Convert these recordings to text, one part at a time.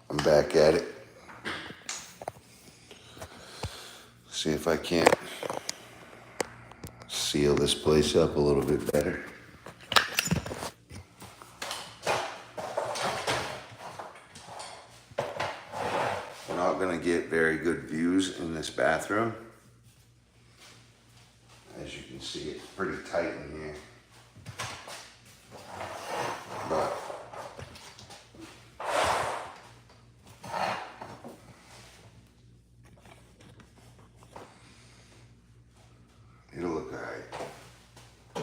I'm back at it. See if I can't seal this place up a little bit better. We're not gonna get very good views in this bathroom. As you can see, it's pretty tight in here. But it'll look alright. I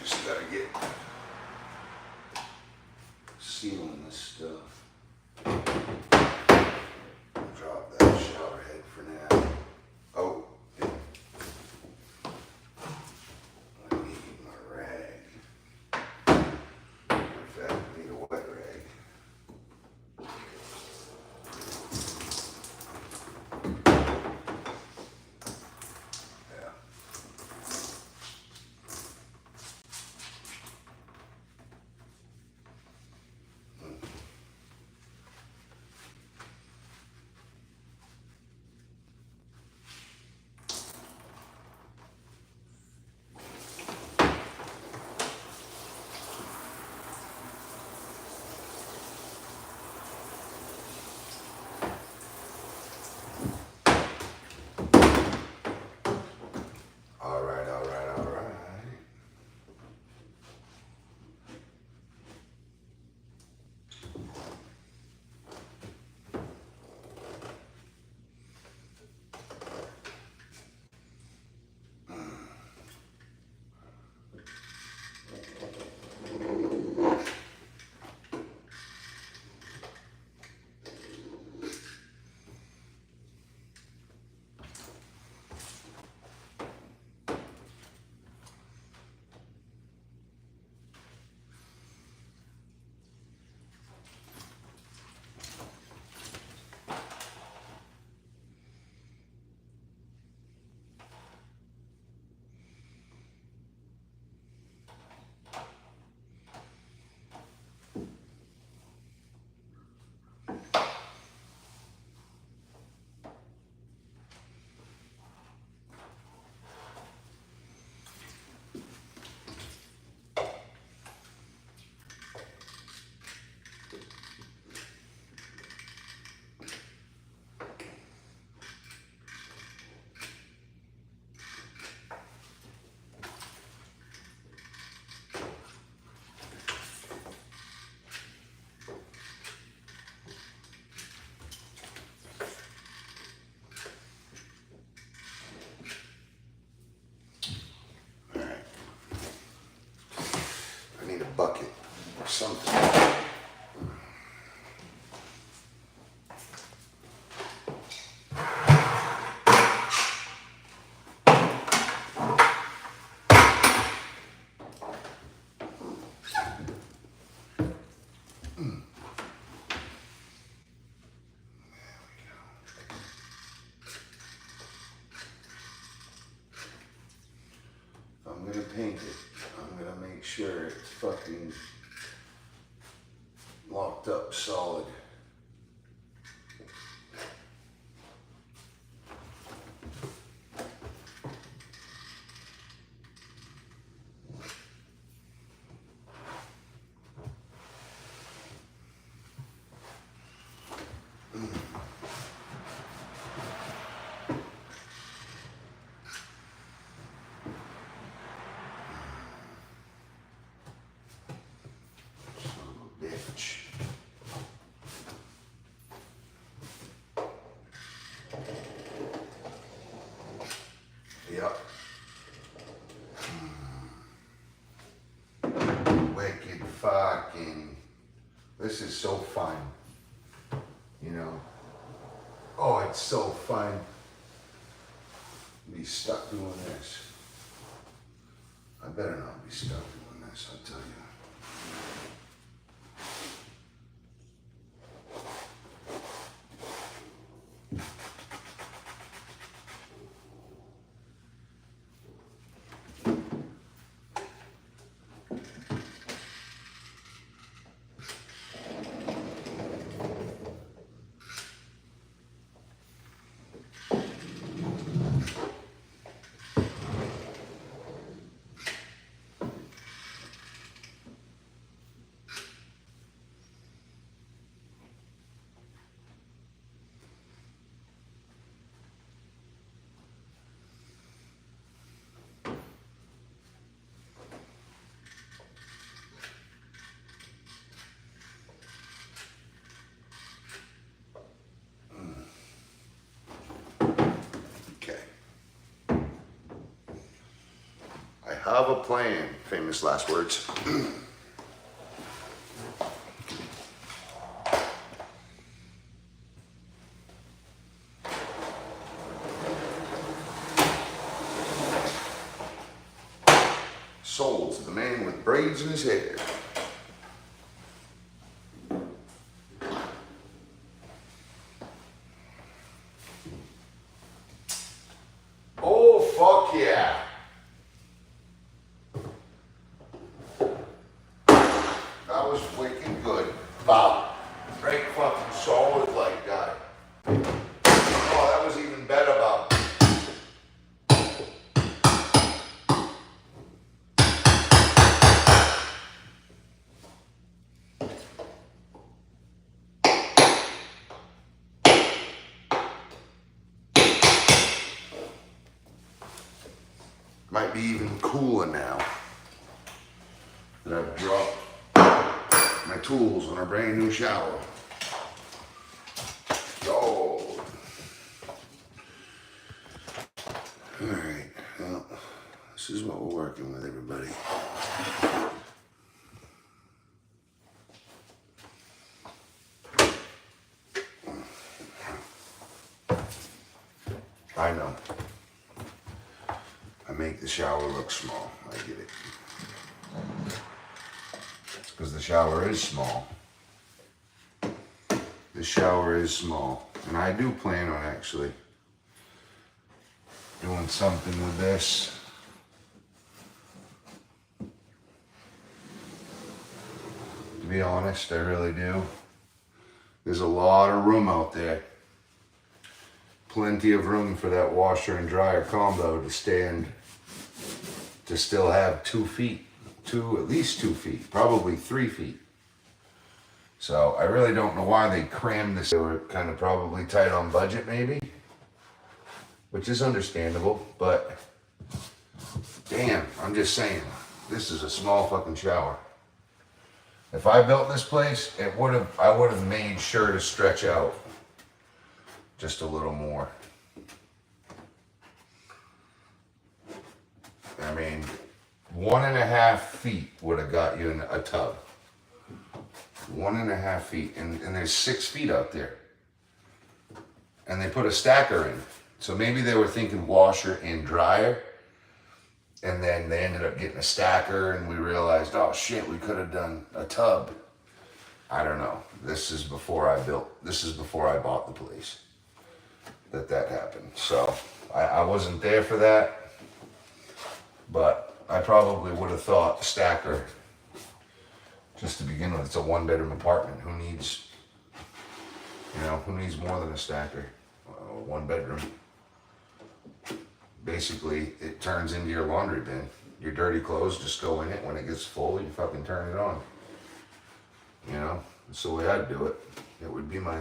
just gotta get sealing this stuff. Drop that shower head for now. Oh, yeah. I need my rag. In fact, I need a wet rag. Yeah. All right, all right, all right. Bucket or something. I'm gonna paint it. I'm gonna make sure it's fucking locked up solid. Bitch. Yep. Wicked fucking. This is so fun. You know. Oh, it's so fun. Be stuck doing this. I better not be stuck doing this, I'll tell you. plan. Famous last words. Sold to the man with braids in his hair. Oh, fuck yeah. That was wicked good. Wow. Great fucking solid light guy. Oh, that was even better, Bob. Might be even cooler now that I've dropped my tools on a brand new shower. Oh. Alright, well, this is what we're working with, everybody. I know. I make the shower look small. I get it. It's because the shower is small. The shower is small. And I do plan on actually doing something with this. To be honest, I really do. There's a lot of room out there. Plenty of room for that washer and dryer combo to stand, to still have 2 feet, at least 2 feet, probably 3 feet. So I really don't know why they crammed this. They were kind of probably tight on budget maybe, which is understandable, but damn, I'm just saying, this is a small fucking shower. If I built this place, I would have made sure to stretch out just a little more. I mean, 1.5 feet would have got you in a tub. 1.5 feet, and there's 6 feet out there. And they put a stacker in. So maybe they were thinking washer and dryer, and then they ended up getting a stacker, and we realized, oh shit, we could have done a tub. I don't know. This is before I bought the place that happened. So I wasn't there for that, but I probably would have thought stacker just to begin with. It's a 1-bedroom apartment. Who needs more than a stacker? 1 bedroom. Basically, it turns into your laundry bin. Your dirty clothes just go in it. When it gets full, you fucking turn it on. You know, that's the way I'd do it. It would be my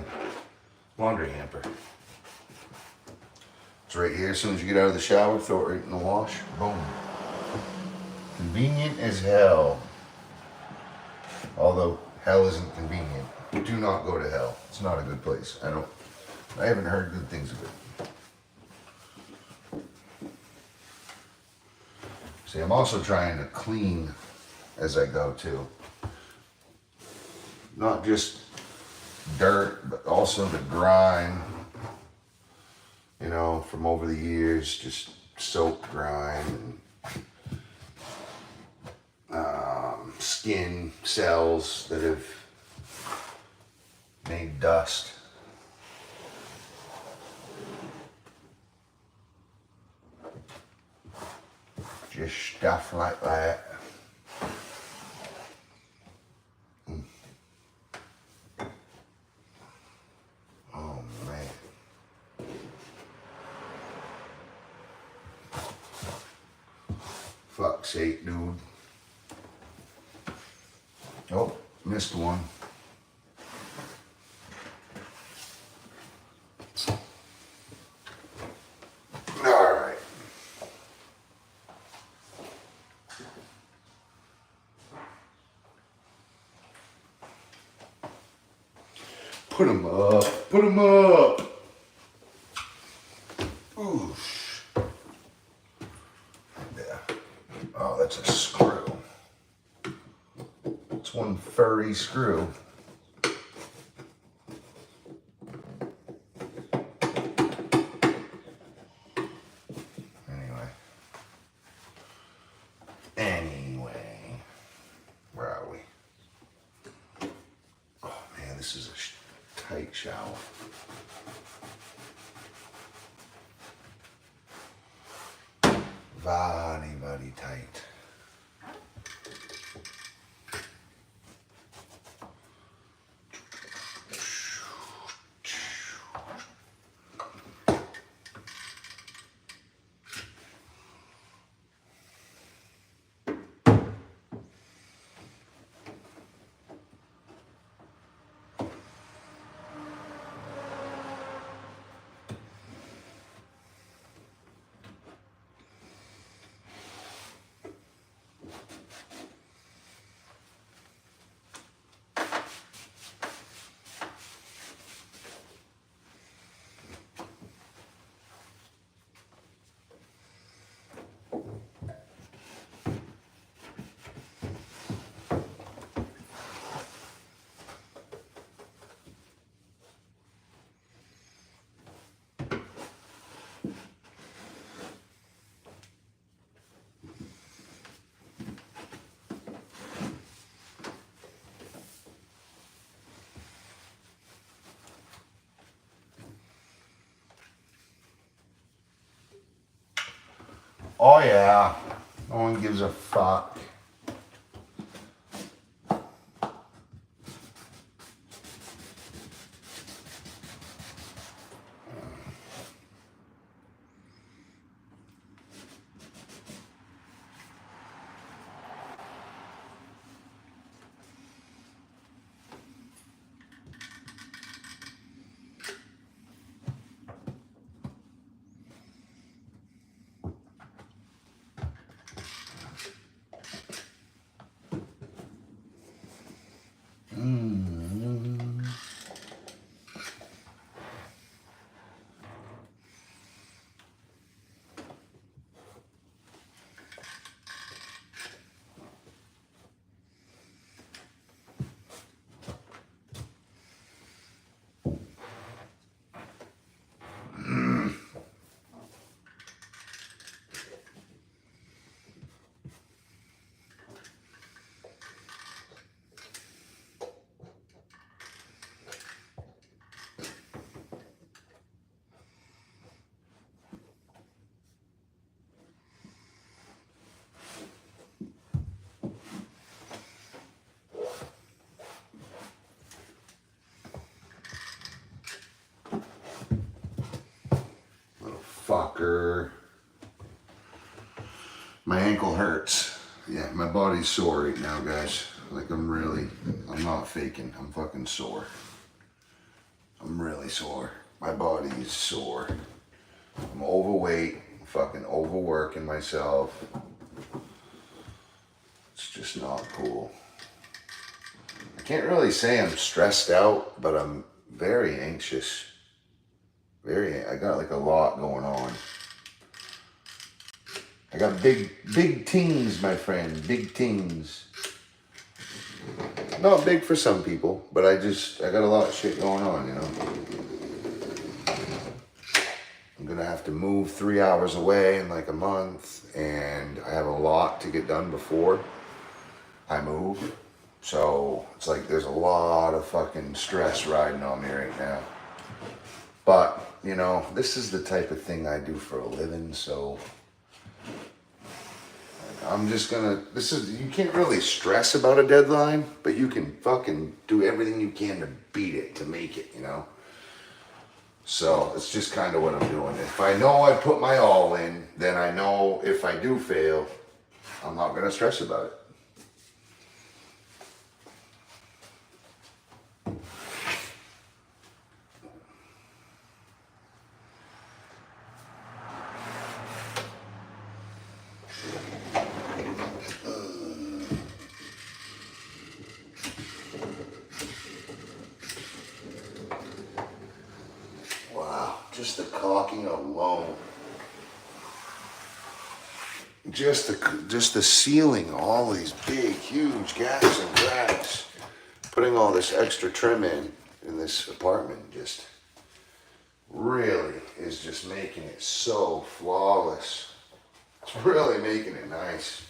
laundry hamper. It's right here. As soon as you get out of the shower, throw it right in the wash. Boom. Convenient as hell. Although hell isn't convenient. Do not go to hell. It's not a good place. I haven't heard good things of it. See, I'm also trying to clean as I go too. Not just dirt, but also the grime. You know, from over the years, just soap, grime, and skin cells that have made dust. Just stuff like that. Oh man. Fuck's sake, dude. Oh, missed one. All right. Put them up. Put them up. Oosh. There. Oh, that's a one furry screw. Anyway, where are we? Oh man, this is a tight shower. Very tight. Oh yeah, no one gives a fuck. Fucker. My ankle hurts. Yeah, my body's sore right now, guys. Like I'm not faking. I'm fucking sore. I'm really sore. My body is sore. I'm overweight, fucking overworking myself. It's just not cool. I can't really say I'm stressed out, but I'm very anxious. I got like a lot going on. I got big tings, my friend, big tings. Not big for some people, but I got a lot of shit going on, you know. I'm gonna have to move 3 hours away in like a month, and I have a lot to get done before I move. So it's like there's a lot of fucking stress riding on me right now. But, you know, this is the type of thing I do for a living, so I'm just gonna, you can't really stress about a deadline, but you can fucking do everything you can to beat it, to make it, you know? So it's just kind of what I'm doing. If I know I put my all in, then I know if I do fail, I'm not gonna stress about it. Just the caulking alone, just the sealing, all these big, huge gaps and cracks. putting all this extra trim in this apartment just really is just making it so flawless. It's really making it nice.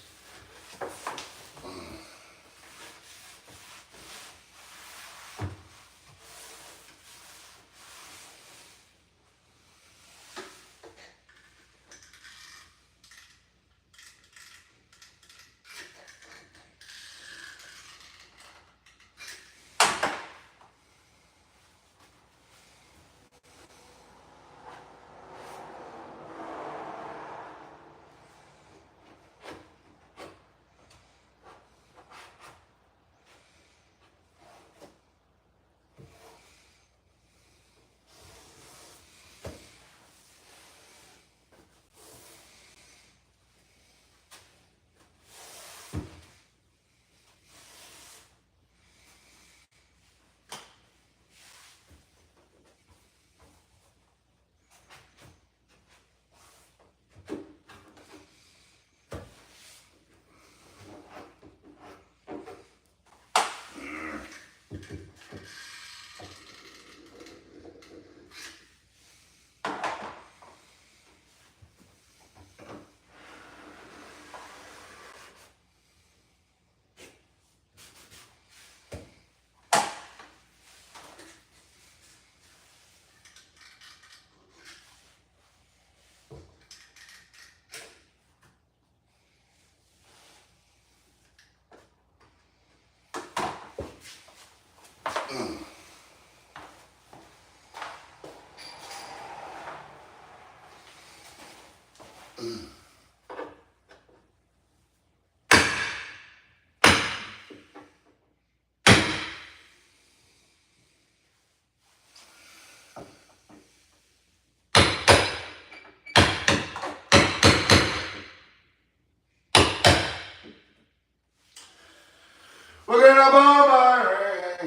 We're gonna bomb my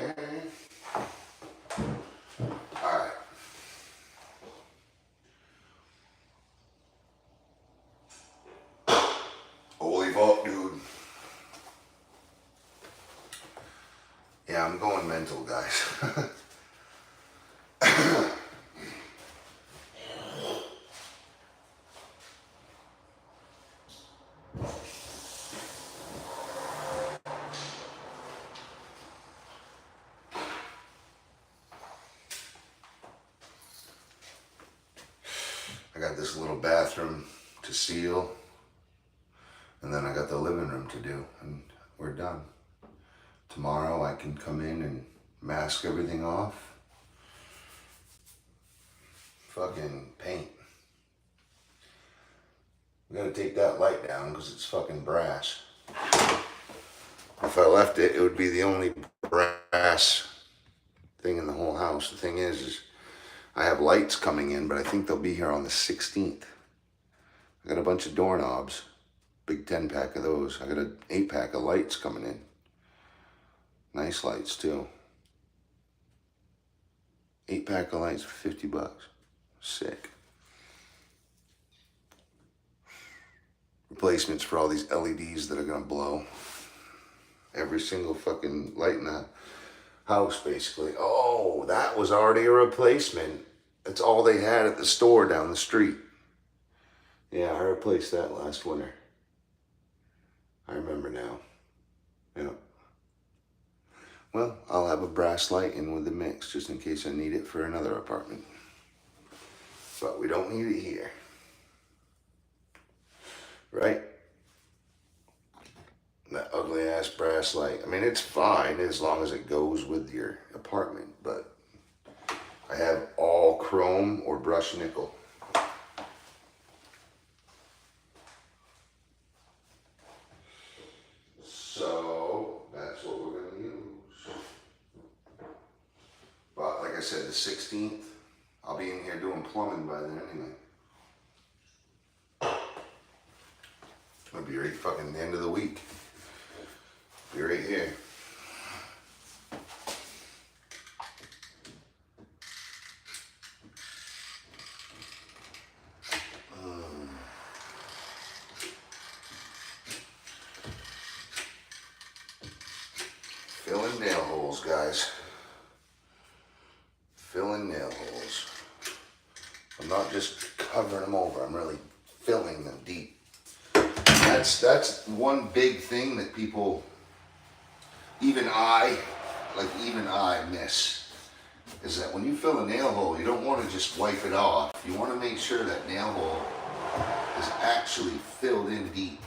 rain. Alright. Holy fuck, dude. Yeah, I'm going mental, guys. I got this little bathroom to seal, and then I got the living room to do, and we're done. Tomorrow I can come in and mask everything off. Fucking paint. We gotta take that light down because it's fucking brass. If I left it, it would be the only brass thing in the whole house. The thing is I have lights coming in, but I think they'll be here on the 16th. I got a bunch of doorknobs, big 10-pack of those. I got an 8-pack of lights coming in. Nice lights too. 8-pack of lights for $50. Sick. Replacements for all these LEDs that are gonna blow. Every single fucking light in the house, basically. Oh, that was already a replacement. That's all they had at the store down the street. Yeah, I replaced that last winter. I remember now. Yeah. Well, I'll have a brass light in with the mix just in case I need it for another apartment. But we don't need it here. Right? That ugly ass brass light. I mean, it's fine as long as it goes with your apartment, but I have all chrome or brushed nickel. So that's what we're gonna use. But like I said, the 16th, I'll be in here doing plumbing by then anyway. It'll be right fucking the end of the week. Be right here. Filling nail holes, guys. Filling nail holes. I'm not just covering them over, I'm really filling them deep. That's one big thing that people, even I miss, is that when you fill a nail hole, you don't want to just wipe it off. You want to make sure that nail hole is actually filled in deep,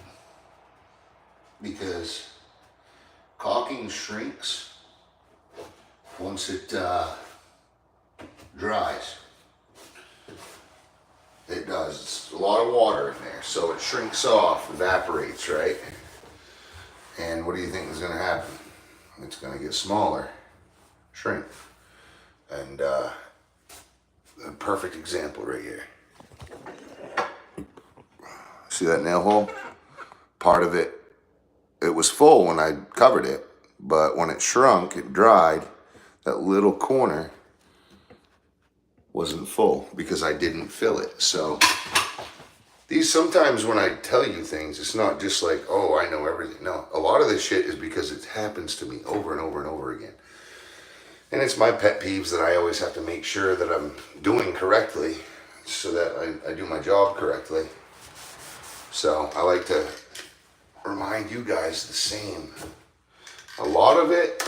because caulking shrinks once it dries. It does. It's a lot of water in there, so it shrinks off, evaporates, right? And what do you think is going to happen? It's going to get smaller, shrink. And a perfect example right here. See that nail hole? Part of it, it was full when I covered it, but when it shrunk, it dried, that little corner wasn't full because I didn't fill it. So these, sometimes when I tell you things, it's not just like, oh, I know everything. No, a lot of this shit is because it happens to me over and over and over again. And it's my pet peeves that I always have to make sure that I'm doing correctly so that I do my job correctly. So I like to remind you guys the same. A lot of it,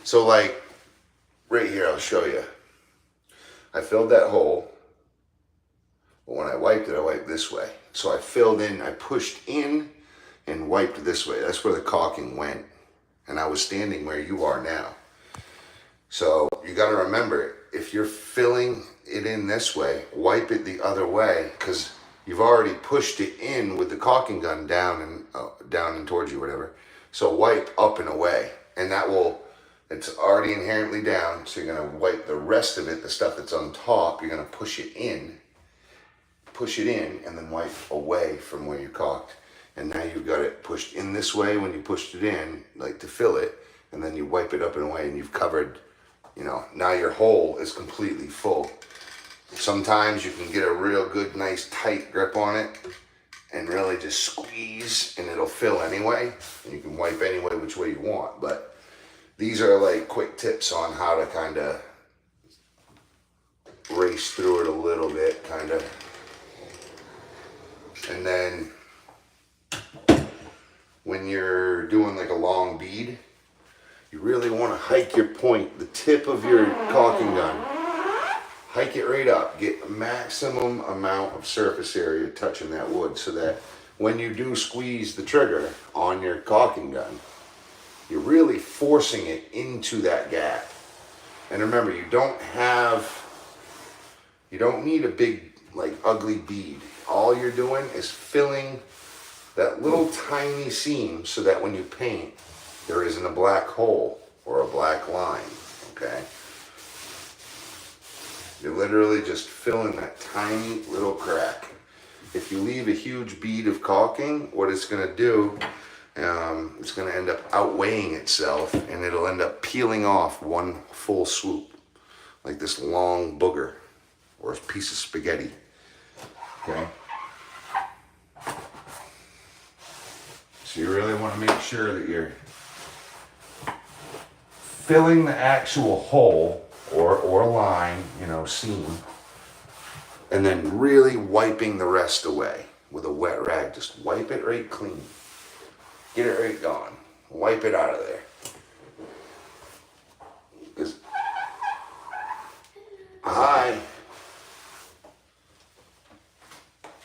so like right here, I'll show you. I filled that hole, but when I wiped it, I wiped this way. So I filled in, I pushed in and wiped this way. That's where the caulking went. And I was standing where you are now. So you got to remember, if you're filling it in this way, wipe it the other way, because you've already pushed it in with the caulking gun down and towards you, whatever. So wipe up and away, and that will, it's already inherently down, so you're going to wipe the rest of it, the stuff that's on top, you're going to push it in, and then wipe away from where you caulked. And now you've got it pushed in this way when you pushed it in, like to fill it, and then you wipe it up and away, and you've covered, you know, now your hole is completely full. Sometimes you can get a real good, nice, tight grip on it and really just squeeze, and it'll fill anyway, and you can wipe any way which way you want. But these are like quick tips on how to kind of race through it a little bit, kind of. And then when you're doing like a long bead, you really want to hike your point, the tip of your caulking gun. Hike it right up, get a maximum amount of surface area touching that wood, so that when you do squeeze the trigger on your caulking gun, you're really forcing it into that gap. And remember, you don't need a big, like, ugly bead. All you're doing is filling that little tiny seam so that when you paint, there isn't a black hole or a black line, okay? You're literally just filling that tiny little crack. If you leave a huge bead of caulking, what it's gonna do, it's gonna end up outweighing itself, and it'll end up peeling off one full swoop, like this long booger or a piece of spaghetti, okay? So you really wanna make sure that you're filling the actual hole or line, you know, seam, and then really wiping the rest away with a wet rag. Just wipe it right clean. Get it right gone. Wipe it out of there. 'Cause, hi.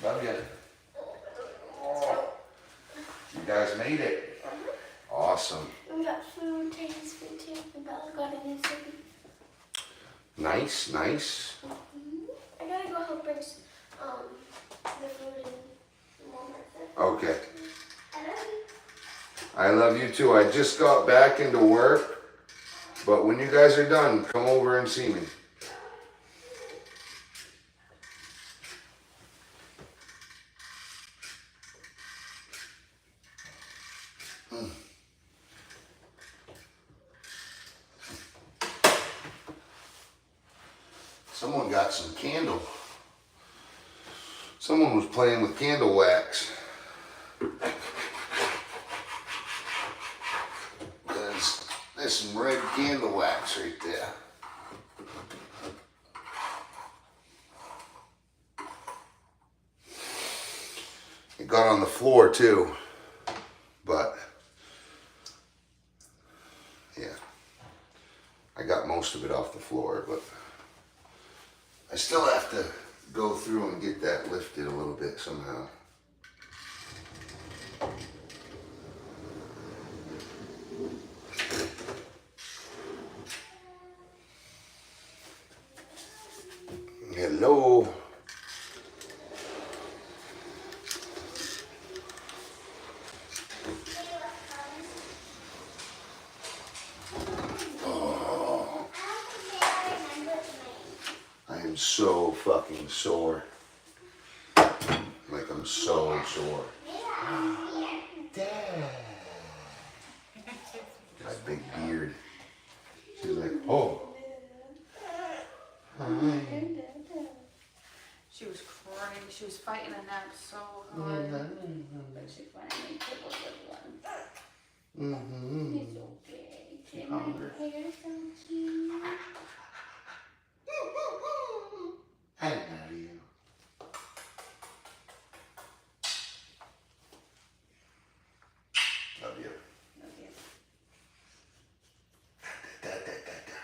Love you. You guys made it. Awesome. We got food, Teddy's food too. We got a new city. Nice, nice. I gotta go help bring the food in Walmart. Okay. I love you. I love you too. I just got back into work, but when you guys are done, come over and see me. Someone got some candle. Someone was playing with candle wax. Because There's some red candle wax right there. It got on the floor too, but yeah, I got most of it off the floor, but I still have to go through and get that lifted a little bit somehow. Hello. Oh, I am so fucking sore. Like I'm so sore. Dad. My big beard. She's like, oh. Hi. She was crying. She was fighting a nap so hard. But she finally took a good one. It's okay. My hair so cute. I love you. Love you. Love you. Da, da, da, da.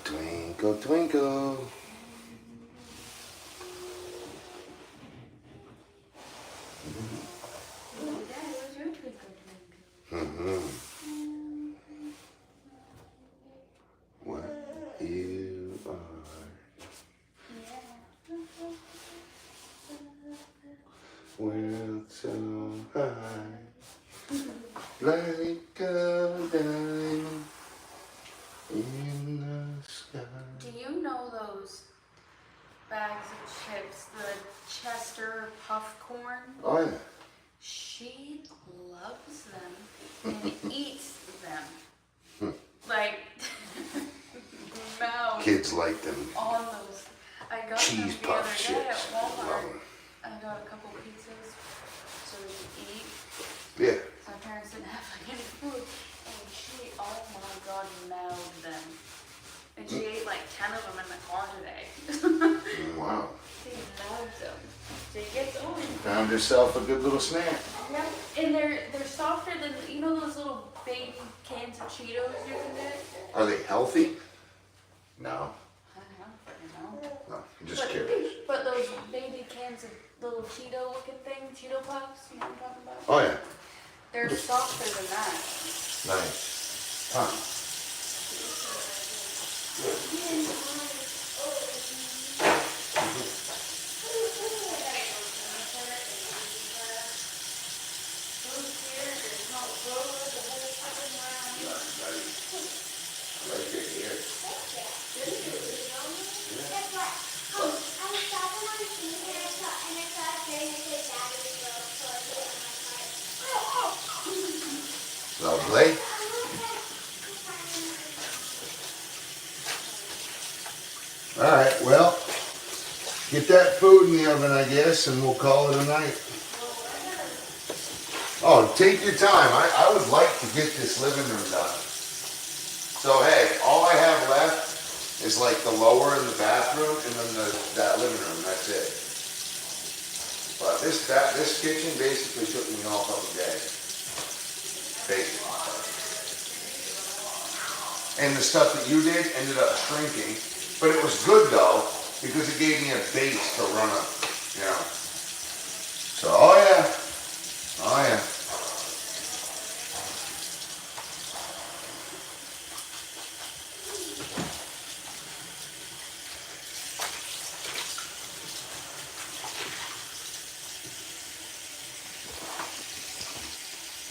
Twinkle, twinkle. Dad, where's your twinkle twinkle? What you are. World so high, like a diamond in the sky. Do you know those bags of chips, the Chester puff corn? Oh yeah. She loves them and eats them. Like, mouth Kids like them. on those. I got Cheese them the puff other day at chips. Love Walmart. 'em. I got a couple pizzas so we could eat. Yeah. My parents didn't have like any food. And she, oh my god, mouthed them. And she ate like 10 of them in the car today. Wow. She loves them. She gets on. Found herself a good little snack. Yep. And they're softer than, you know those little baby cans of Cheetos you can get? Are they healthy? No. I don't know. No. I'm just curious. But those baby cans of little Cheeto looking thing, Cheeto Puffs, you know what I'm talking about? Oh yeah. They're softer than that. Nice. Huh. I like your hair. Lovely. All right, well, get that food in the oven, I guess, and we'll call it a night. Oh, take your time. I would like to get this living room done. So, hey, all I have left is like the lower in the bathroom and then that living room. That's it. But this kitchen basically took me all fucking day. Basically. And the stuff that you did ended up shrinking. But it was good though, because it gave me a base to run up, you know. So, oh yeah. Oh yeah.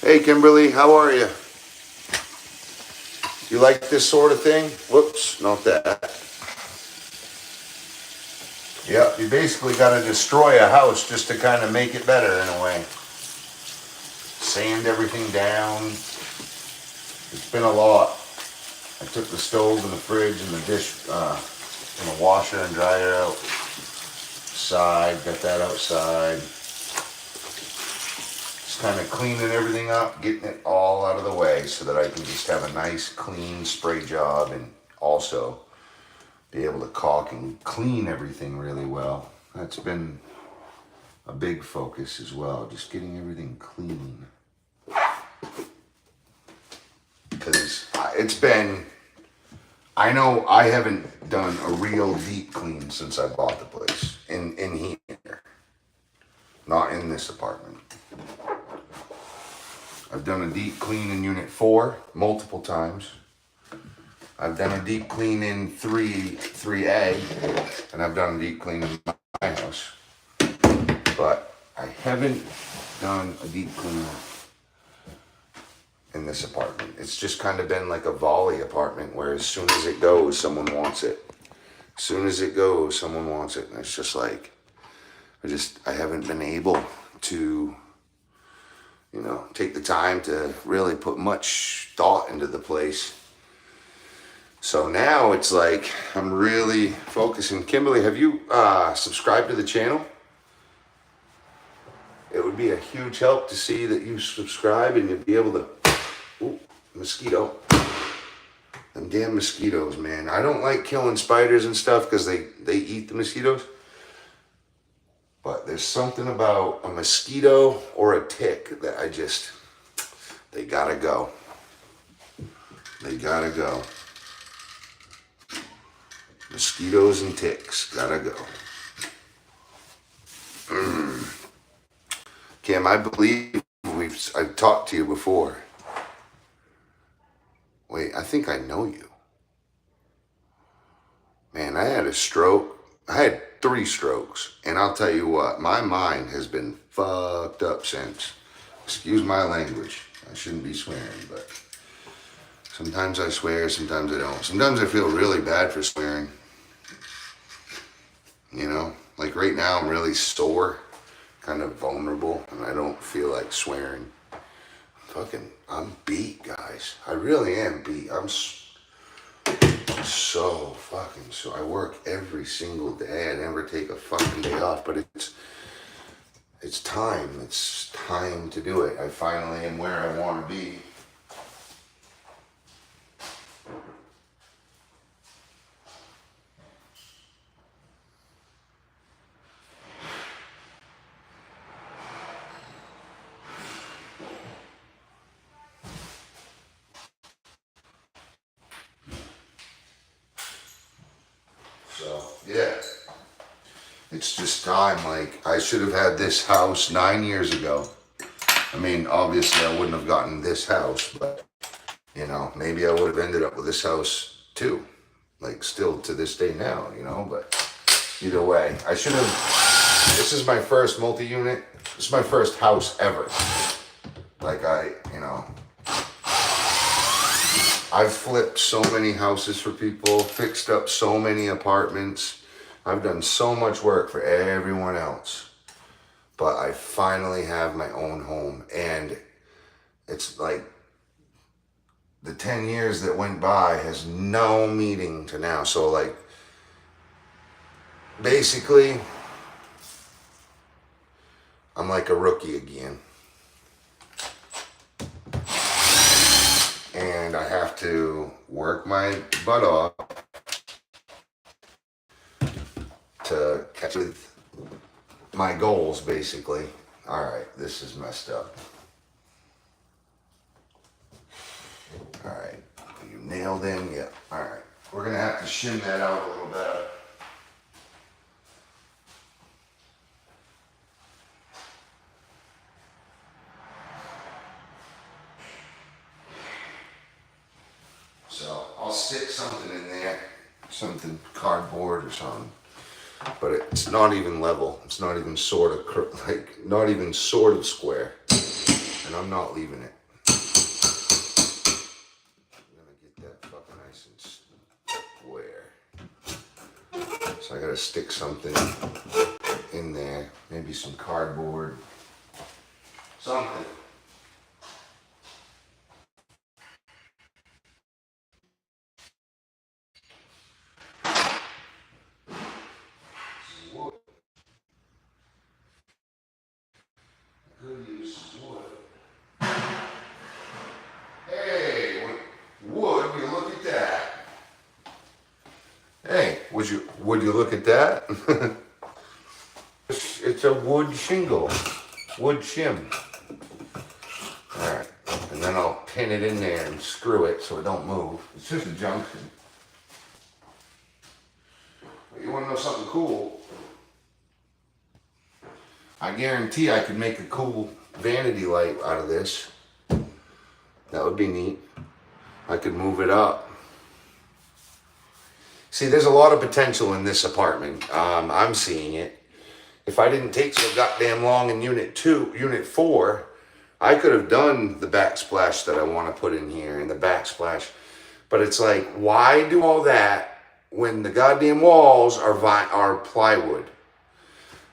Hey Kimberly, how are you? You like this sort of thing? Whoops, not that. Yep, you basically got to destroy a house just to kind of make it better in a way. Sand everything down. It's been a lot. I took the stove and the fridge and the dish and the washer and dryer outside. Got that outside. kind of cleaning everything up, getting it all out of the way so that I can just have a nice clean spray job and also be able to caulk and clean everything really well. That's been a big focus as well, just getting everything clean. Because it's been, I know I haven't done a real deep clean since I bought the place in here. Not in this apartment. I've done a deep clean in unit 4 multiple times. I've done a deep clean in 3A, and I've done a deep clean in my house. But I haven't done a deep clean in this apartment. It's just kind of been like a volley apartment where as soon as it goes, someone wants it. As soon as it goes, someone wants it. And it's just like, I haven't been able to, take the time to really put much thought into the place. So now it's like, I'm really focusing. Kimberly, have you subscribed to the channel? It would be a huge help to see that you subscribe and you'd be able to, ooh, mosquito. Them damn mosquitoes, man. I don't like killing spiders and stuff because they eat the mosquitoes. But there's something about a mosquito or a tick that they gotta go. They gotta go. Mosquitoes and ticks gotta go. Kim, I believe I've talked to you before. Wait, I think I know you. Man, I had a stroke. I had 3 strokes. And I'll tell you what, my mind has been fucked up since. Excuse my language. I shouldn't be swearing, but sometimes I swear, sometimes I don't. Sometimes I feel really bad for swearing. Like right now I'm really kind of vulnerable, and I don't feel like swearing. I'm beat, guys. I really am beat. I'm so I work every single day. I never take a fucking day off, but it's time. It's time to do it. I finally am where I want to be. So, yeah. It's just time. Like, I should have had this house 9 years ago. I mean, obviously I wouldn't have gotten this house, but, maybe I would have ended up with this house too. Like, still to this day now, but either way, I should have, this is my first multi-unit. This is my first house ever. Like, I've flipped so many houses for people, fixed up so many apartments. I've done so much work for everyone else. But I finally have my own home. And it's like the 10 years that went by has no meaning to now. So like, basically, I'm like a rookie again. And I have to work my butt off to catch with my goals, basically. All right, this is messed up. All right, you nailed in, yeah. All right, we're gonna have to shim that out a little better. So I'll stick something in there, something cardboard or something. But it's not even level. It's not even not even sort of square. And I'm not leaving it. I'm gonna get that fucking nice and square. So I gotta stick something in there. Maybe some cardboard. Something. Wood. Good use wood. Would you look at that? It's a wood shingle, wood shim. All right, and then I'll pin it in there and screw it so it don't move. It's just a junction. But you want to know something cool? I guarantee I could make a cool vanity light out of this. That would be neat. I could move it up. See, there's a lot of potential in this apartment. I'm seeing it. If I didn't take so goddamn long in unit 4, I could have done the backsplash that I want to put in here and the backsplash. But it's like, why do all that when the goddamn walls are plywood?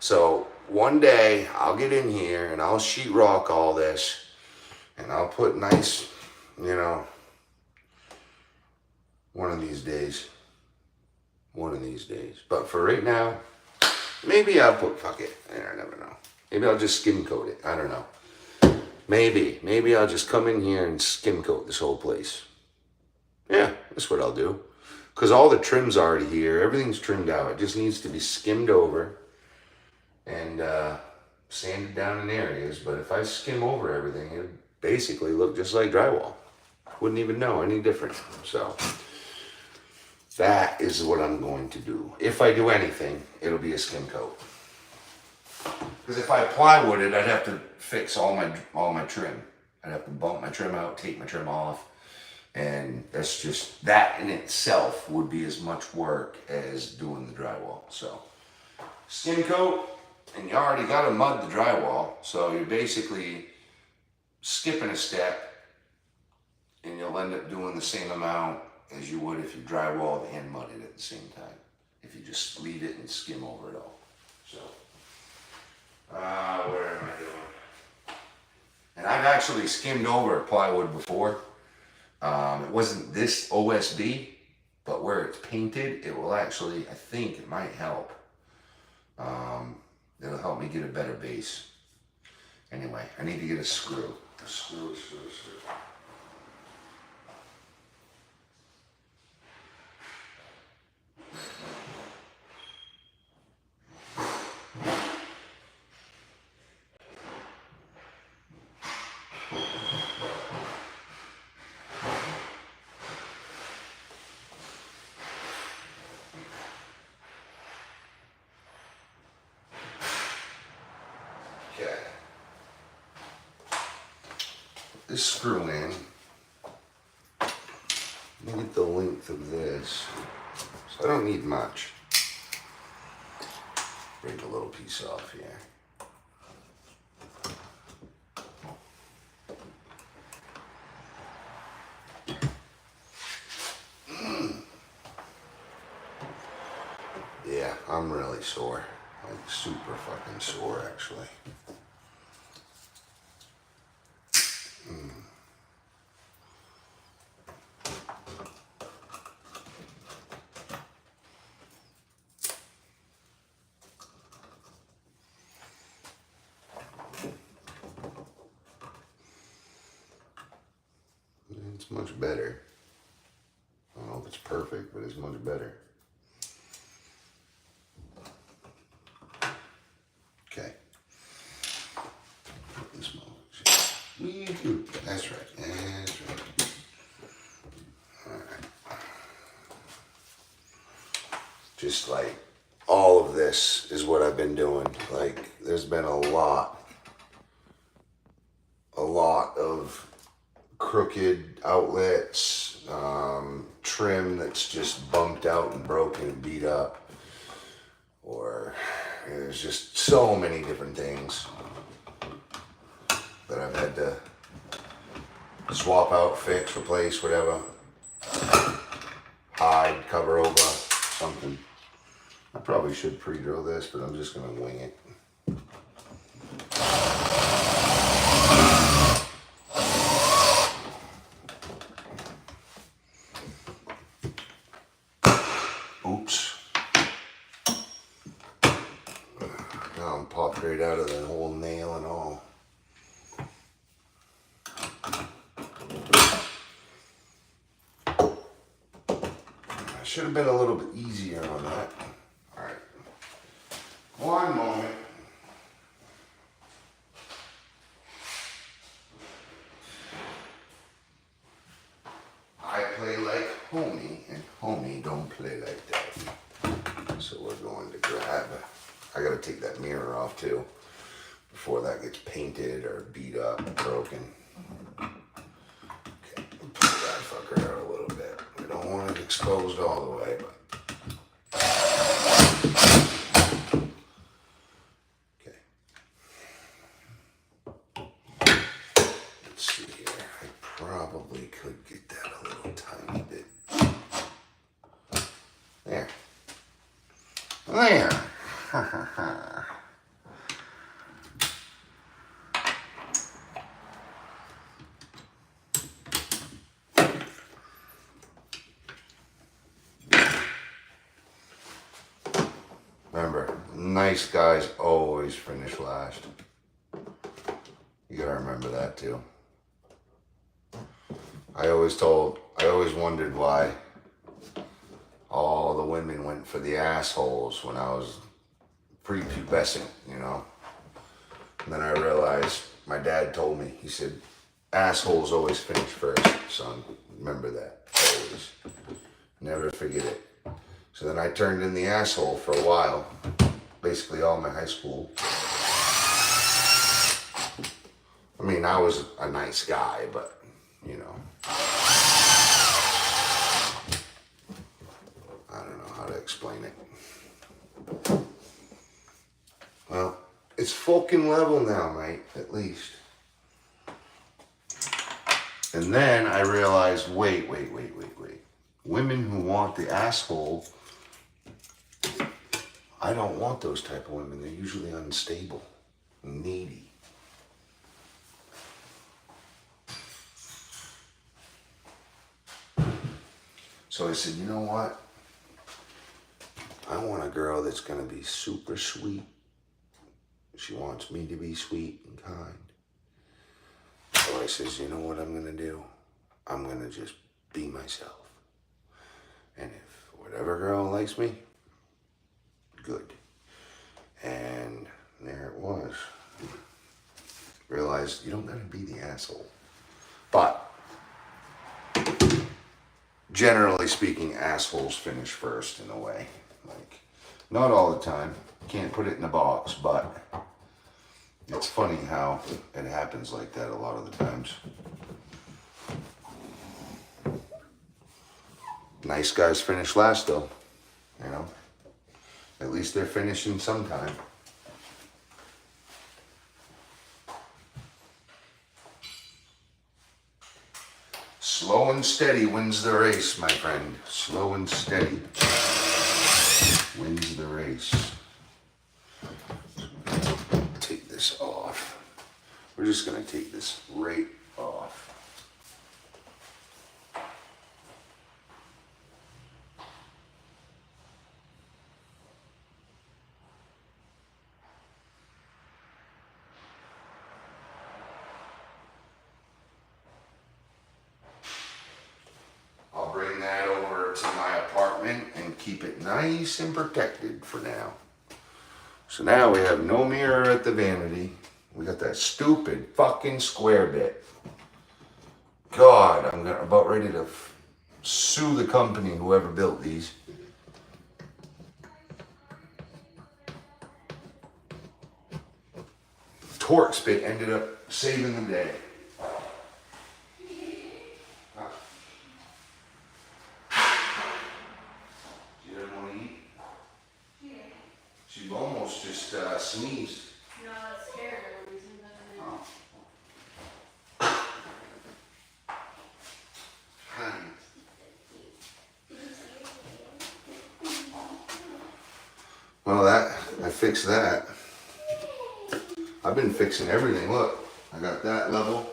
So one day I'll get in here and I'll sheetrock all this and I'll put nice, you know, one of these days. One of these days. But for right now, maybe I'll put, fuck it. I never know. Maybe I'll just skim coat it. I don't know. Maybe I'll just come in here and skim coat this whole place. Yeah, that's what I'll do. Because all the trim's already here. Everything's trimmed out. It just needs to be skimmed over and sanded down in areas. But if I skim over everything, it would basically look just like drywall. Wouldn't even know any different. So that is what I'm going to do. If I do anything, it'll be a skim coat. Because if I plywood it, I'd have to fix all my trim. I'd have to bump my trim out, take my trim off. And that's just, that in itself would be as much work as doing the drywall. So skim coat, and you already got to mud the drywall. So you're basically skipping a step and you'll end up doing the same amount as you would if you drywalled and mudded at the same time. If you just leave it and skim over it all. So, where am I doing? And I've actually skimmed over plywood before. It wasn't this OSB, but where it's painted, it will actually, I think it might help. It'll help me get a better base. Anyway, I need to get a screw. A screw. Okay. This screw in. Let me get the length of this. So I don't need much. Break a little piece off here. Yeah, I'm really sore. Like super fucking sore actually. It's much better. I don't know if it's perfect, but it's much better. Okay. This one. That's right. That's right. All right. Just like all of this is what I've been doing. Like there's been a lot of crooked outlets, trim that's just bumped out and broken and beat up, or there's just so many different things that I've had to swap out, fix, replace, whatever, hide, cover over, something. I probably should pre-drill this, but I'm just gonna wing it. Oops. Now I'm popped right out of the whole nail and all. should have been a little bit easier on that. All right. One moment. I play like homie, and homie don't play like that. So we're going to grab, I gotta take that mirror off too, before that gets painted or beat up, broken. Okay, pull that fucker out a little bit. We don't want it exposed all the way, but. Okay. Let's see here, I probably could get that a little tiny bit. There. There. Remember, nice guys always finish last. You gotta remember that too. I always wondered why all the women went for the assholes when I was prepubescent, you know. And then I realized, my dad told me, he said, assholes always finish first, son. Remember that, always. Never forget it. So then I turned in the asshole for a while, basically all my high school. I mean, I was a nice guy, but, you know. I don't know how to explain it. Well, it's fucking level now, mate, at least. And then I realized, wait. Women who want the asshole, I don't want those type of women. They're usually unstable, needy. So I said, you know what? I want a girl that's gonna be super sweet. She wants me to be sweet and kind. So I says, you know what I'm gonna do? I'm gonna just be myself. And if whatever girl likes me, good. And there it was. Realized you don't gotta be the asshole. But generally speaking, assholes finish first in a way. Like, not all the time. Can't put it in a box, but it's funny how it happens like that a lot of the times. Nice guys finish last though, you know. At least they're finishing sometime. Slow and steady wins the race, my friend. Slow and steady wins the race. Take this off. We're just gonna take this right off. I'll bring that over to my apartment and keep it nice and protected for now. So now we have no mirror at the vanity. We got that stupid fucking square bit. God, I'm about ready to sue the company, whoever built these. Torx bit ended up saving the day. She doesn't want to eat? Yeah. She almost just sneezed. No, it's scared her for reason, but I Well, I fixed that. I've been fixing everything. Look, I got that level.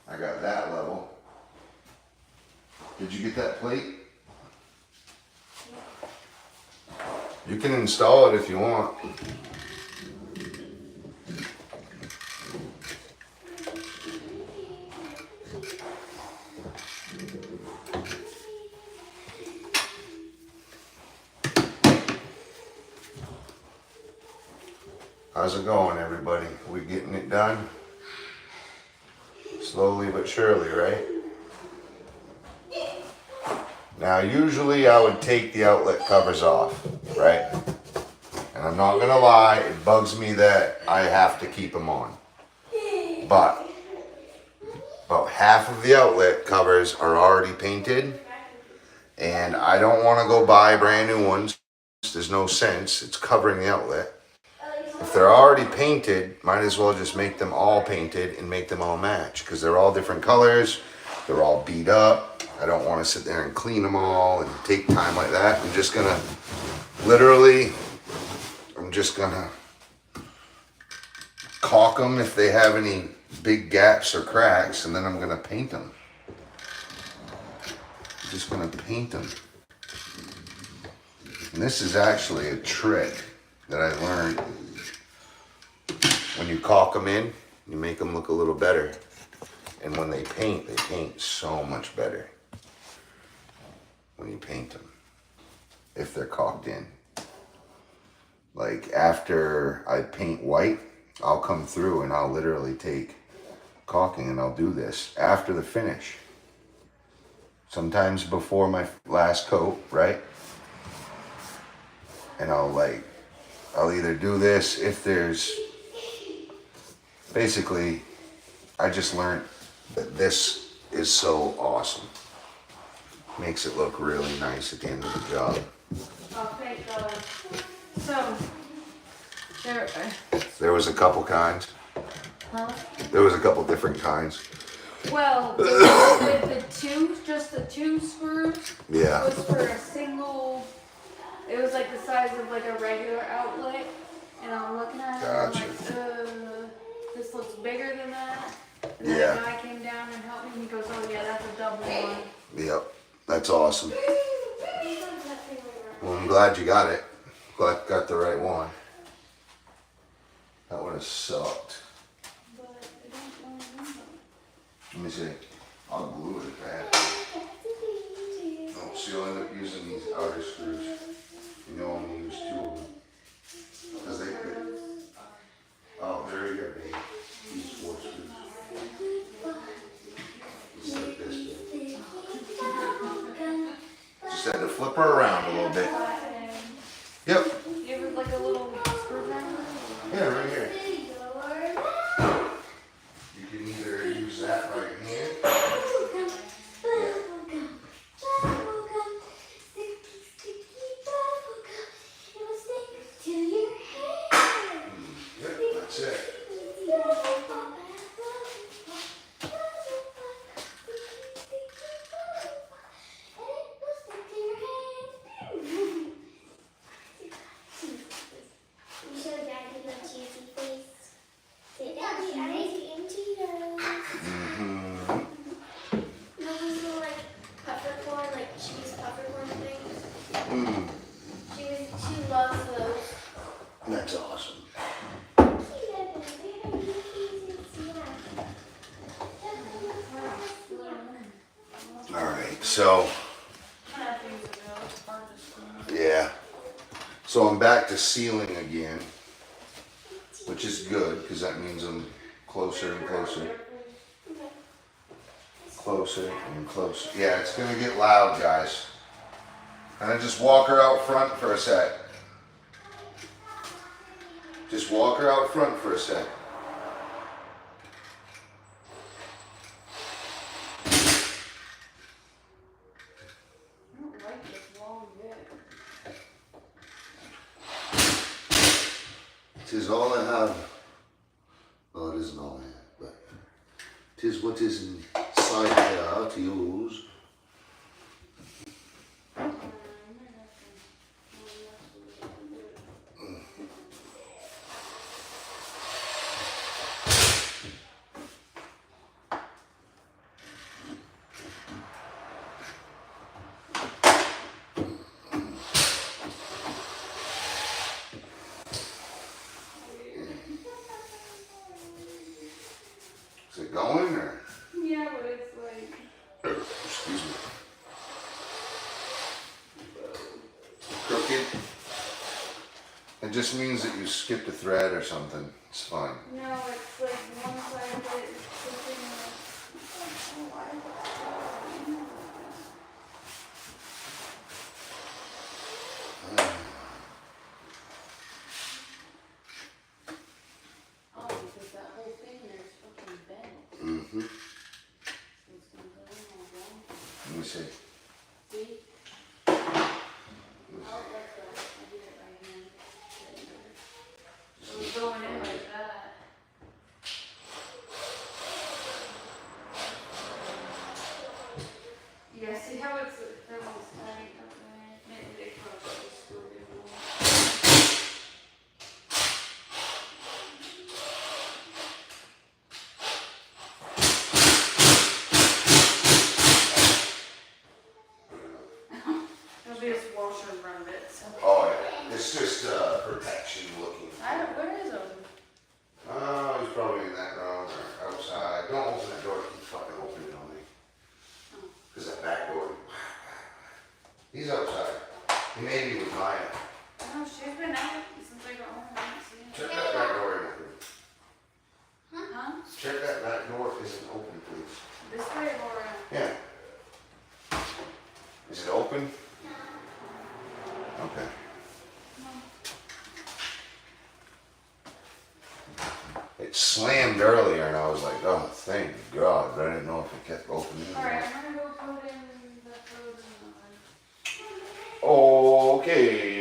I got that level. Did you get that plate? You can install it if you want. How's it going, everybody? We getting it done? Slowly but surely, right? Now, usually I would take the outlet covers off, right? And I'm not gonna lie, it bugs me that I have to keep them on. But about half of the outlet covers are already painted, and I don't want to go buy brand new ones. There's no sense. It's covering the outlet. If they're already painted, might as well just make them all painted and make them all match, because they're all different colors. They're all beat up. I don't want to sit there and clean them all and take time like that. I'm just gonna caulk them if they have any big gaps or cracks, and then I'm gonna paint them. I'm just gonna paint them. And this is actually a trick that I learned. When you caulk them in, you make them look a little better. And when they paint so much better. When you paint them, if they're caulked in. Like after I paint white, I'll come through and I'll literally take caulking and I'll do this after the finish. Sometimes before my last coat, right? And I'll either do this if there's, basically, I just learned that this is so awesome. Makes it look really nice at the end of the job. Oh, thank God. So, There was a couple kinds. huh? There was a couple different kinds. Well, with the two, just the two screws, Yeah. was for a single, it was like the size of like a regular outlet. And I'm looking at it and I'm like, this looks bigger than that. And then Yeah. a guy came down and helped me and he goes, oh yeah, that's a double one. Yep. That's awesome. Well, I'm glad you got it. Glad you got the right one. That would have sucked. But I don't know. Let me see. I'll glue it bad. Oh, so you'll end up using these outer screws. You know I'm gonna use two of them. Because they could. Oh, there you go, baby. These 4 screws. Just like this, baby. Just had to flip her around a little bit. Yep. You have like a little screwdriver? Yeah, right here. You can either use that right here. Yep, that's it. She loves those. That's awesome. All right, so yeah, so I'm back to sealing again, which is good because that means I'm closer and closer. Closer and closer. Yeah, it's gonna get loud, guys. And I just walk her out front for a sec. Just walk her out front for a sec. I don't like this wall yet. 'Tis all I have. Well, it isn't all I have, but 'tis what is inside there to use. Is it going or? Yeah, but it's like, Excuse me. Crooked. And just means that you skipped a thread or something. It's fine. No, it's like one side of it is continuous. Oh, why is it oh, because that whole thing there's fucking bent. Mm-hmm. So it's gonna go in all wrong. Let me see. See? Oh, that's good. I did it right hand. So it's going in like that. Yeah, see how it's that one's tight up there? Maybe they probably just screwed it more. It'll be just washer and run bits. Oh yeah, it's just protection looking. I don't, where is it? Oh, he's probably in that room or outside. Don't open that door. Keep fucking opening it on me. Because that back door. He's outside. He may be with Maya. Oh, she's been out since I got home. I haven't seen Check her. that back door in open. Huh? Check that back door isn't open, please. This way or? Yeah. Is it open? Okay. It slammed earlier and I was like, oh, thank God. But I didn't know if it kept opening. Alright, I'm gonna go put in the frozen oven. Okay.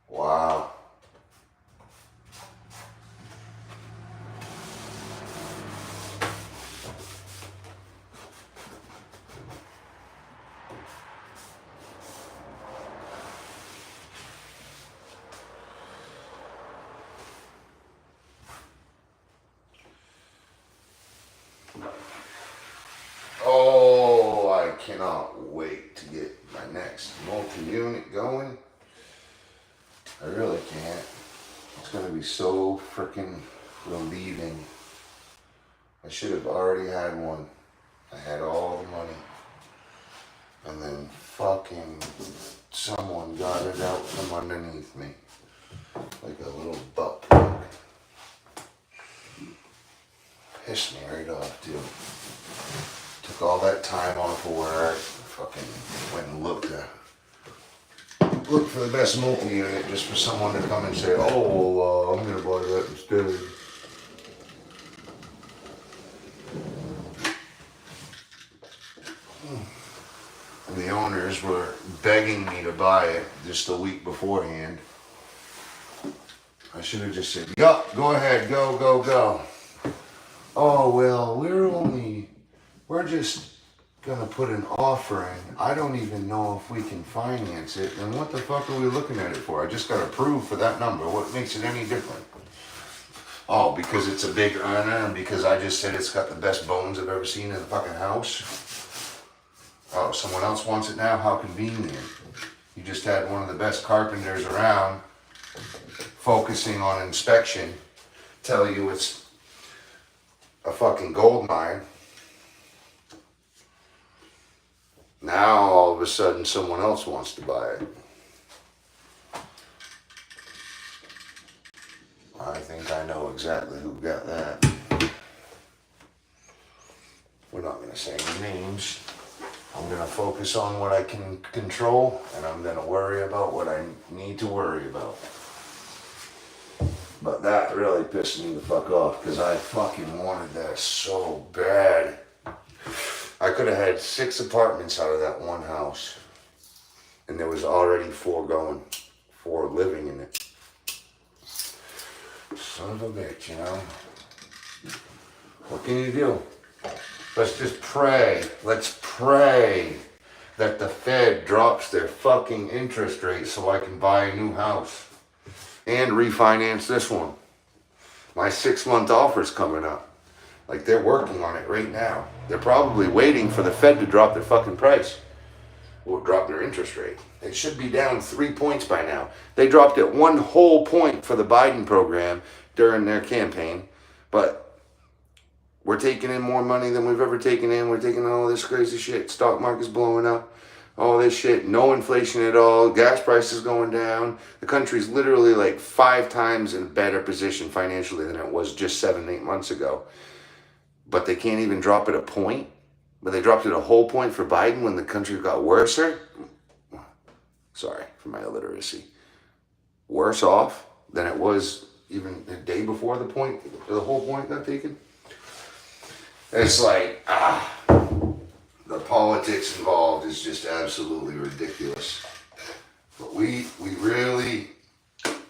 Wow. Oh, I cannot wait to get my next multi-unit going. I really can't. It's gonna be so freaking relieving. I should have already had one. I had all the money. And then fucking someone got it out from underneath me. Like a little butt plug. Pissed me right off, too. Took all that time off of work. Fucking went and looked for the best multi-unit just for someone to come and say, oh, well, I'm gonna buy that instead. And the owners were begging me to buy it just a week beforehand. I should have just said, yup, go ahead, go, go, go. Oh, well, we're just gonna put an offer in. I don't even know if we can finance it. Then what the fuck are we looking at it for? I just got approved for that number. What makes it any different? Oh, because it's a big earner and because I just said it's got the best bones I've ever seen in the fucking house. Oh, someone else wants it now? How convenient. You just had one of the best carpenters around focusing on inspection tell you it's a fucking gold mine. Now all of a sudden someone else wants to buy it. I think I know exactly who got that. We're not going to say any names. I'm going to focus on what I can control, and I'm going to worry about what I need to worry about. But that really pissed me the fuck off, because I fucking wanted that so bad. I could have had 6 apartments out of that one house, and there was already 4 living in it. Son of a bitch, you know? What can you do? Let's just pray. Let's pray that the Fed drops their fucking interest rate so I can buy a new house and refinance this one. My 6-month offer's coming up. Like, they're working on it right now. They're probably waiting for the Fed to drop their fucking price or drop their interest rate. It should be down 3 points by now. They dropped it 1 whole point for the Biden program during their campaign, but we're taking in more money than we've ever taken in. We're taking all this crazy shit. Stock market's blowing up. All this shit. No inflation at all. Gas prices going down. The country's literally like 5 times in a better position financially than it was just 7-8 months ago. But they can't even drop it a point. But they dropped it a whole point for Biden when the country got worse. Sorry for my illiteracy. Worse off than it was even the day before the whole point got taken. It's like, the politics involved is just absolutely ridiculous. But we really,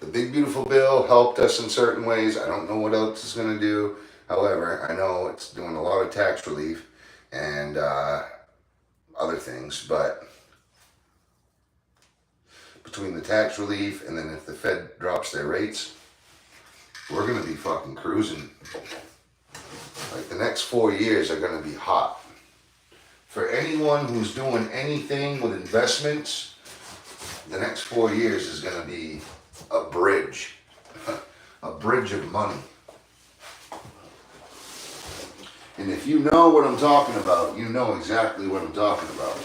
the big beautiful bill helped us in certain ways. I don't know what else it's going to do. However, I know it's doing a lot of tax relief and other things. But between the tax relief and then if the Fed drops their rates, we're going to be fucking cruising. Like, the next 4 years are going to be hot. For anyone who's doing anything with investments, the next 4 years is going to be a bridge. A bridge of money. And if you know what I'm talking about, you know exactly what I'm talking about.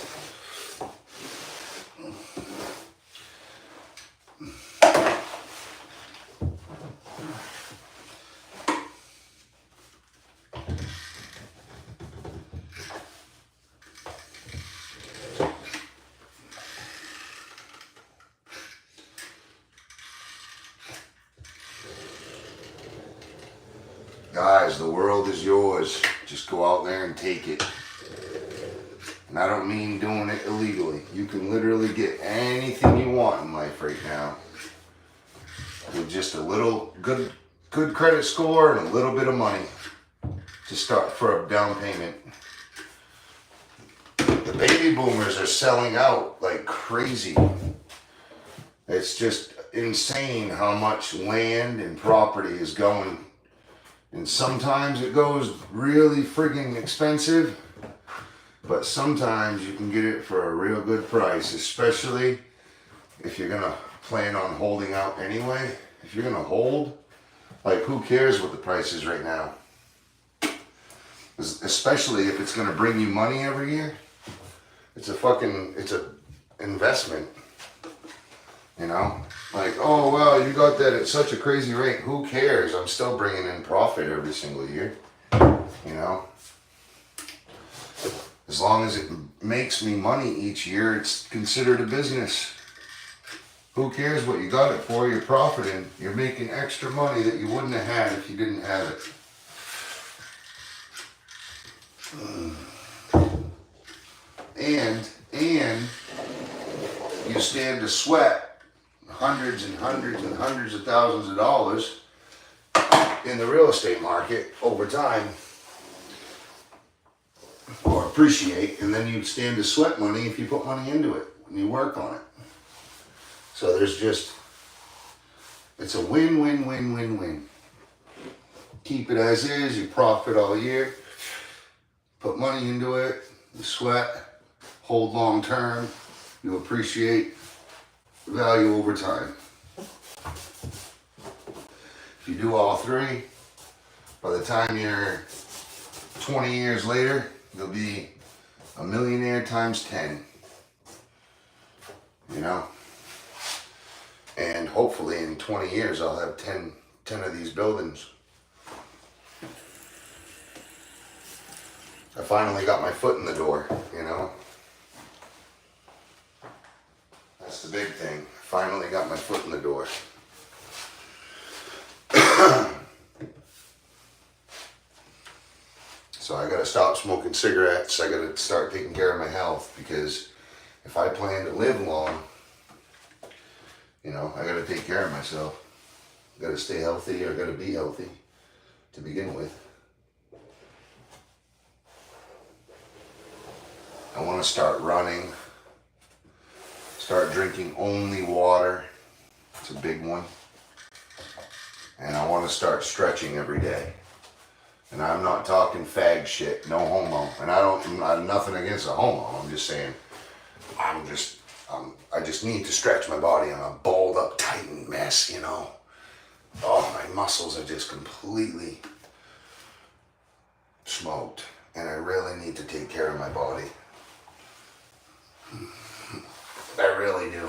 Guys, the world is yours. Just go out there and take it. And I don't mean doing it illegally. You can literally get anything you want in life right now with just a little good credit score and a little bit of money to start for a down payment. The baby boomers are selling out like crazy. It's just insane how much land and property is going. And sometimes it goes really friggin' expensive, but sometimes you can get it for a real good price, especially if you're gonna plan on holding out anyway. If you're gonna hold, like, who cares what the price is right now? Especially if it's gonna bring you money every year. It's a investment, you know? Like, oh, well, you got that at such a crazy rate. Who cares? I'm still bringing in profit every single year, you know? As long as it makes me money each year, it's considered a business. Who cares what you got it for? You're profiting. You're making extra money that you wouldn't have had if you didn't have it. And you stand to sweat hundreds and hundreds and hundreds of thousands of dollars in the real estate market over time, or appreciate, and then you stand to sweat money if you put money into it and you work on it. So it's a win-win-win-win-win. Keep it as is, you profit all year, put money into it, you sweat, hold long term, you appreciate value over time. If you do all three, by the time you're 20 years later, they'll be a millionaire times 10. You know? And hopefully in 20 years, I'll have 10 of these buildings. I finally got my foot in the door, you know? That's the big thing. I finally got my foot in the door. So I gotta stop smoking cigarettes. I gotta start taking care of my health, because if I plan to live long, you know, I gotta take care of myself. I gotta stay healthy, or I gotta be healthy to begin with. I want to start running, start drinking only water. It's a big one. And I want to start stretching every day. And I'm not talking fag shit, no homo. And I have nothing against a homo. I'm just saying, I just need to stretch my body. I'm a balled up, tightened mess, you know. Oh, my muscles are just completely smoked. And I really need to take care of my body. I really do.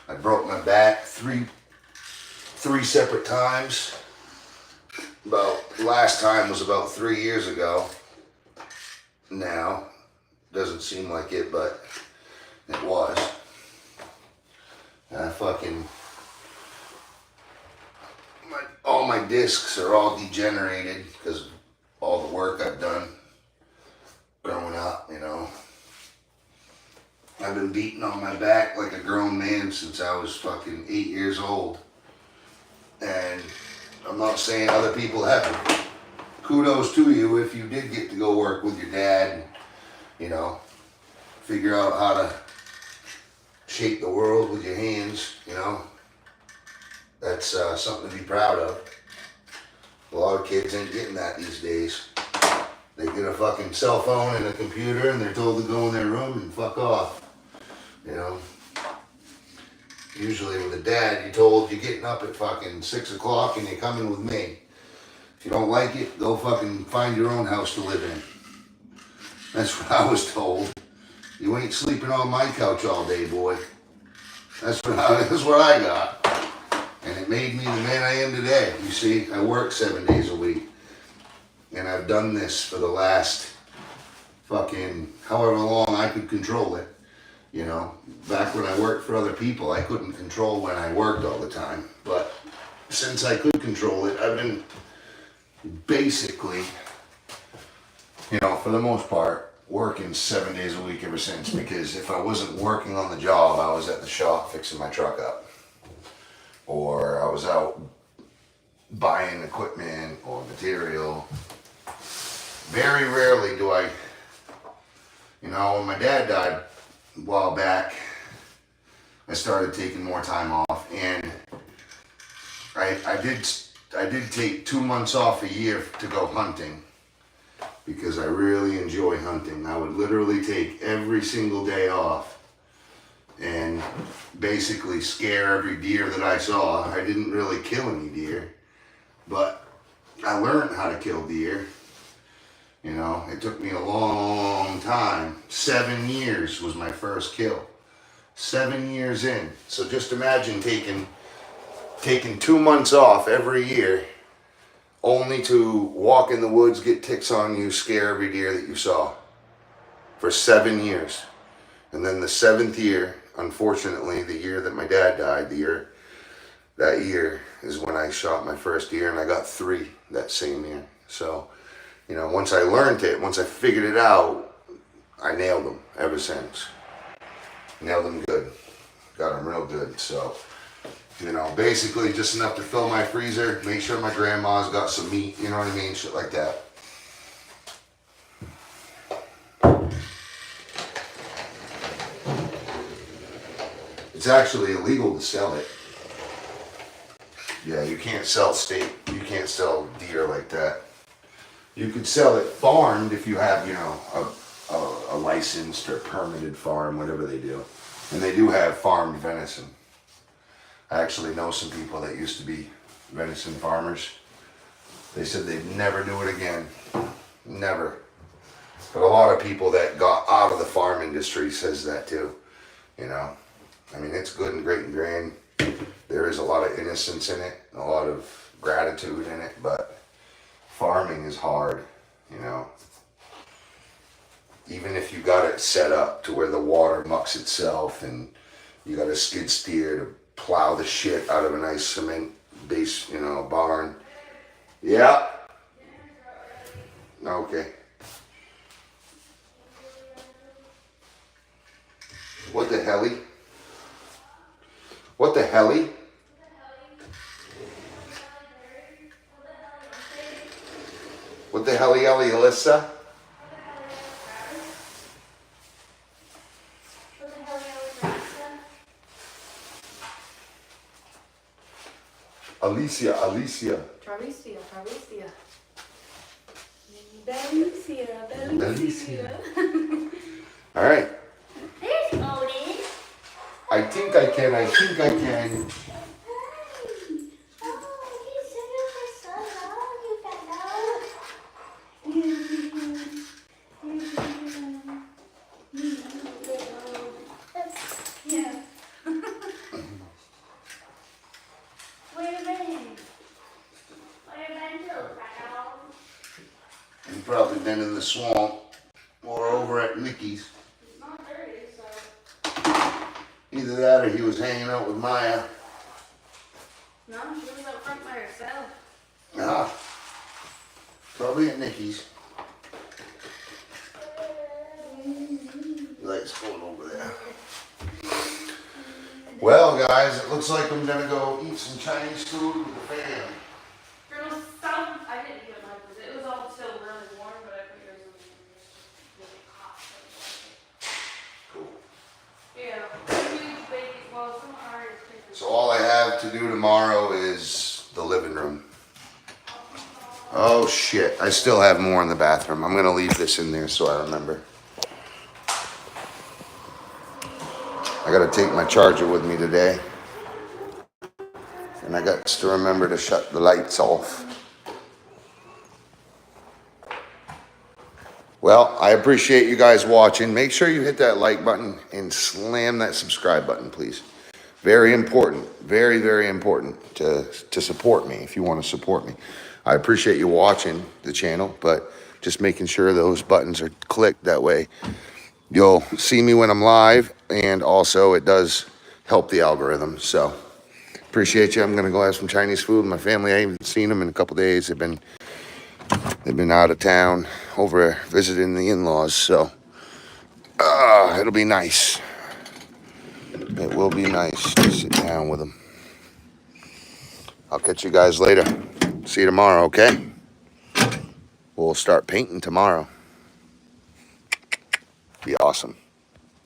I broke my back three separate times. Last time was about 3 years ago. Now, doesn't seem like it, but it was. And all my discs are all degenerated because of all the work I've done growing up, you know. I've been beating on my back like a grown man since I was fucking 8 years old. And I'm not saying other people haven't. Kudos to you if you did get to go work with your dad and, you know, figure out how to shape the world with your hands, you know. That's something to be proud of. A lot of kids ain't getting that these days. They get a fucking cell phone and a computer and they're told to go in their room and fuck off. You know? Usually with a dad, you're told you're getting up at fucking 6 o'clock and you're coming with me. If you don't like it, go fucking find your own house to live in. That's what I was told. You ain't sleeping on my couch all day, boy. That's what I got. And it made me the man I am today. You see, I work 7 days a week. And I've done this for the last fucking however long I could control it. You know, back when I worked for other people, I couldn't control when I worked all the time. But since I could control it, I've been basically, you know, for the most part, working 7 days a week ever since. Because if I wasn't working on the job, I was at the shop fixing my truck up. Or I was out buying equipment or material. Very rarely do I, you know, when my dad died a while back, I started taking more time off, and I did take 2 months off a year to go hunting, because I really enjoy hunting. I would literally take every single day off and basically scare every deer that I saw. I didn't really kill any deer, but I learned how to kill deer. You know, it took me a long time. 7 years was my first kill. 7 years in. So just imagine taking 2 months off every year, only to walk in the woods, get ticks on you, scare every deer that you saw. For 7 years. And then the 7th year, unfortunately, the year that my dad died, that year is when I shot my first deer, and I got 3 that same year. So, you know, once I learned it, once I figured it out, I nailed them ever since. Nailed them good. Got them real good. So, you know, basically just enough to fill my freezer, make sure my grandma's got some meat, you know what I mean? Shit like that. It's actually illegal to sell it. Yeah, you can't sell steak. You can't sell deer like that. You could sell it farmed if you have, you know, a licensed or permitted farm, whatever they do. And they do have farmed venison. I actually know some people that used to be venison farmers. They said they'd never do it again. Never. But a lot of people that got out of the farm industry says that too. You know, I mean, it's good and great and grand. There is a lot of innocence in it, a lot of gratitude in it, but farming is hard, you know. Even if you got it set up to where the water mucks itself and you got a skid steer to plow the shit out of a nice cement base, you know, barn. Yeah. Okay. What the helly? What the helly? What the helly, Alyssa? Alicia. Travicia. Belicia. All right. There's Odin. I think I can. Oh, he's singing for so long, you Yeah. Where have you been? You've probably been in the swamp or over at Mickey's. It's not dirty, so. Either that or he was hanging out with Maya. No, she was out front by herself. Ah, probably at Nicky's. Let's go over there. Well, guys, it looks like I'm gonna go eat some Chinese food with the fam. Girls, some, I didn't eat it much because it was all still really warm, but I figured it was really hot. Cool. Yeah, maybe baking, well, some are cooking. So all I have to do tomorrow is the living room. Oh shit, I still have more in the bathroom. I'm gonna leave this in there so I remember. I gotta take my charger with me today. And I got to remember to shut the lights off. Well, I appreciate you guys watching. Make sure you hit that like button and slam that subscribe button, please. Very important, very, very important to support me if you want to support me. I appreciate you watching the channel, but just making sure those buttons are clicked. That way you'll see me when I'm live, and also it does help the algorithm. So appreciate you. I'm gonna go have some Chinese food with my family. I haven't seen them in a couple days. They've been out of town over visiting the in-laws, so it'll be nice. It will be nice to sit down with them. I'll catch you guys later. See you tomorrow, okay? We'll start painting tomorrow. Be awesome.